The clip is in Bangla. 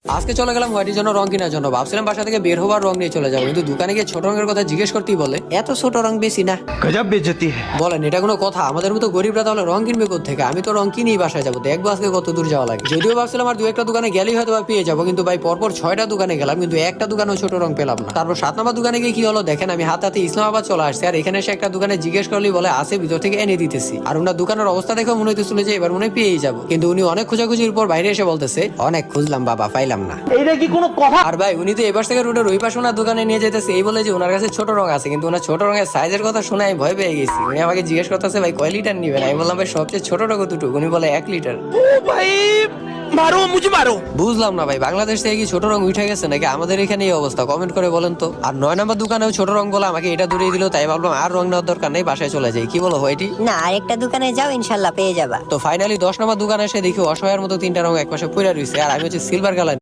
আজকে চলে গেলাম হোয়াইটের জন্য রং কেনার জন্য। ভাবছিলাম বাসা থেকে বের হবার রং নিয়ে চলে যাবো, কিন্তু দোকানে গিয়ে ছোট রঙের কথা জিজ্ঞেস করতেই বলে এত ছোট রং বেশি না। गजब बेइज्जती है। বলেন এটা কোনো কথা? আমাদের মতো গরিবরা তাহলে রং কিনবে কোত্থেকে? আমি তো রং কিনেই বাসায় যাবো, দেখবো আজকে কত দূর যাওয়া লাগে। যদিও ভাবছিলাম আর দু একটা দোকানে গেলেই হয়তো বা পেয়ে যাবো, কিন্তু ভাই পরপর 6টা দোকানে গেলাম, কিন্তু একটা দোকানেও ছোট রং পেলাম না। তারপর 7 নম্বর দোকানে গিয়ে কি হলো দেখেন, আমি হাতে হাতে ইসলামাবাদ চলে আসছি, আর এখানে এসে একটা দোকানে জিজ্ঞেস করলেই বলে আছে, ভিতর থেকে এনে দিতেছি। আর ওনার দোকানের অবস্থা দেখে মনে হইতেছিল যে এবার মনে হয় পেয়েই যাবো, কিন্তু উনি অনেক খোঁজাখুঁজির পর বাইরে এসে বলতেছে অনেক খুঁজলাম বাবা, পাইলাম না। এটা কি কোনো কথা? আর ভাই উনি তো এবার থেকে রোডের ওই পাশে ওনার দোকানে নিয়ে যেতেছে, এই বলে যে ওনার কাছে ছোট রং আছে, কিন্তু ওনার ছোট রঙের সাইজের কথা শুনে আমি ভয় পেয়ে গেছি। উনি আমাকে জিজ্ঞেস করতেছে ভাই কয় লিটার নিবেন? আমি বললাম ভাই সবচেয়ে ছোটটা কতটুকু? উনি বলে 1 লিটার। ओ भाई मारो मुझे मारो। বুঝলাম না ভাই, বাংলাদেশ থেকে কি ছোট রং উঠে গেছে নাকি আমাদের এখানে এই অবস্থা? কমেন্ট করে বলেন তো। আর 9 নম্বর দোকানেও ছোট রং বলে আমাকে এটা ধরিয়ে দিল, তাই ভাবলাম আর রং নেওয়ার দরকার নেই, বাসায় চলে যাই। কি বলো হোয়াইটি? না, আরেকটা দোকানে যাও, ইনশাল্লাহ পেয়ে যাবা। তো ফাইনালি 10 নম্বর দোকানে এসে দেখি অসহায়ের মতো 3টা রং একপাশে পড়ে রয়েছে, আর আমি হচ্ছে সিলভার কালার